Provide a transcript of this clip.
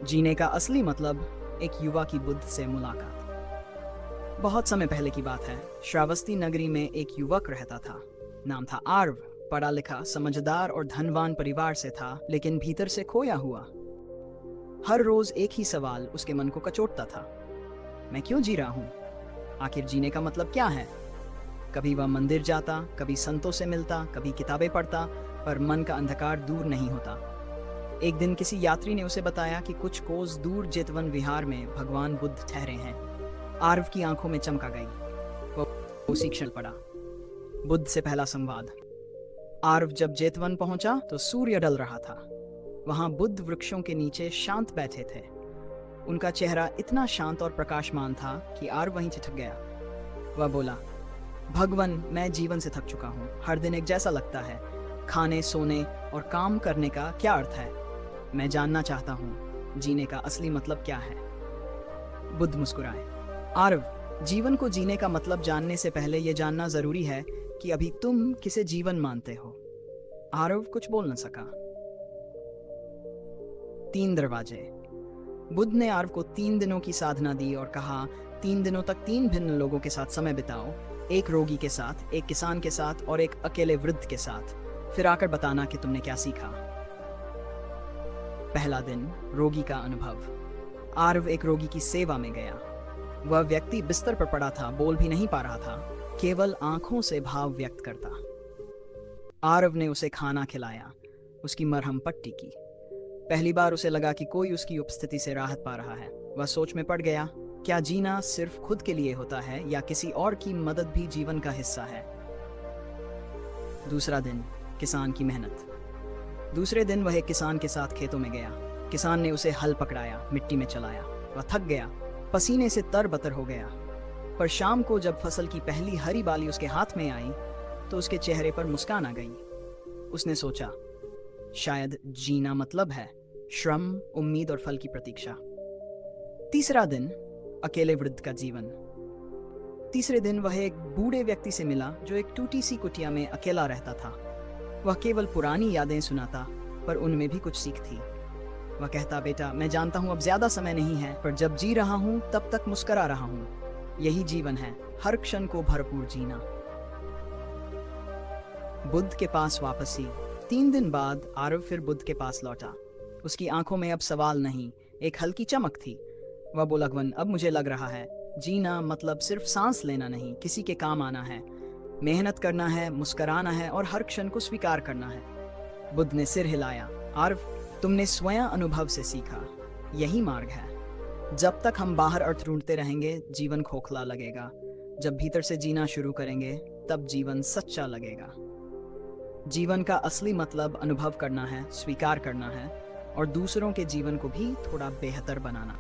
जीने का असली मतलब एक युवा की बुद्ध से मुलाकात। बहुत समय पहले की बात है। श्रावस्ती नगरी में एक युवक रहता था। नाम था आर्व। पढ़ा लिखा, समझदार और धनवान परिवार से था, लेकिन भीतर से खोया हुआ। हर रोज एक ही सवाल उसके मन को कचोटता था। मैं क्यों जी रहा हूँ? आखिर जीने का मतलब क्या है? कभी वह मंदिर जाता, कभी संतों से मिलता, कभी किताबें पढ़ता, पर मन का अंधकार दूर नहीं होता। एक दिन किसी यात्री ने उसे बताया कि कुछ कोस दूर जेतवन विहार में भगवान बुद्ध ठहरे हैं। आर्व की आंखों में चमक आ गई। वह उसी क्षण पड़ा। बुद्ध से पहला संवाद। आर्व जब जेतवन पहुंचा तो सूर्य ढल रहा था। वहां बुद्ध वृक्षों के नीचे शांत बैठे थे। उनका चेहरा इतना शांत और प्रकाशमान था कि आर्व वहीं ठिठक गया। वह बोला, भगवान, मैं जीवन से थक चुका हूँ। हर दिन एक जैसा लगता है। खाने, सोने और काम करने का क्या अर्थ है? मैं जानना चाहता हूँ, जीने का असली मतलब क्या है? बुद्ध मुस्कुराए। आरव, जीवन को जीने का मतलब जानने से पहले यह जानना जरूरी है कि अभी तुम किसे जीवन मानते हो। आरव कुछ बोल न सका। 3 दरवाजे। बुद्ध ने आर्व को 3 दिनों की साधना दी और कहा, 3 दिनों तक 3 भिन्न लोगों के साथ समय बिताओ। एक रोगी के साथ, एक किसान के साथ और एक अकेले वृद्ध के साथ। फिर आकर बताना कि तुमने क्या सीखा। पहला दिन, रोगी का अनुभव। आर्व एक रोगी की सेवा में गया। वह व्यक्ति बिस्तर पर पड़ा था, बोल भी नहीं पा रहा था, केवल आंखों से भाव व्यक्त करता। आर्व ने उसे खाना खिलाया, उसकी मरहम पट्टी की। पहली बार उसे लगा कि कोई उसकी उपस्थिति से राहत पा रहा है। वह सोच में पड़ गया, क्या जीना सिर्फ खुद के लिए होता है या किसी और की मदद भी जीवन का हिस्सा है? दूसरा दिन, किसान की मेहनत। दूसरे दिन वह एक किसान के साथ खेतों में गया। किसान ने उसे हल पकड़ाया, मिट्टी में चलाया। वह थक गया, पसीने से तरबतर हो गया। पर शाम को जब फसल की पहली हरी बाली उसके हाथ में आई तो उसके चेहरे पर मुस्कान आ गई। उसने सोचा, शायद जीना मतलब है श्रम, उम्मीद और फल की प्रतीक्षा। तीसरा दिन, अकेले वृद्ध का जीवन। तीसरे दिन वह एक बूढ़े व्यक्ति से मिला जो एक टूटी सी कुटिया में अकेला रहता था। वह केवल पुरानी यादें सुनाता, पर उनमें भी कुछ सीख थी। वह कहता, बेटा, मैं जानता हूं अब ज्यादा समय नहीं है, पर जब जी रहा हूं तब तक मुस्करा रहा हूं। यही जीवन है, हर क्षण को भरपूर जीना। बुद्ध के पास वापसी। 3 दिन बाद आरव फिर बुद्ध के पास लौटा। उसकी आंखों में अब सवाल नहीं, एक हल्की चमक थी। वह बोला, भगवान, अब मुझे लग रहा है जीना मतलब सिर्फ सांस लेना नहीं, किसी के काम आना है, मेहनत करना है, मुस्कराना है और हर क्षण को स्वीकार करना है। बुद्ध ने सिर हिलाया। आर्व, तुमने स्वयं अनुभव से सीखा, यही मार्ग है। जब तक हम बाहर अर्थ ढूंढते रहेंगे, जीवन खोखला लगेगा। जब भीतर से जीना शुरू करेंगे, तब जीवन सच्चा लगेगा। जीवन का असली मतलब अनुभव करना है, स्वीकार करना है और दूसरों के जीवन को भी थोड़ा बेहतर बनाना।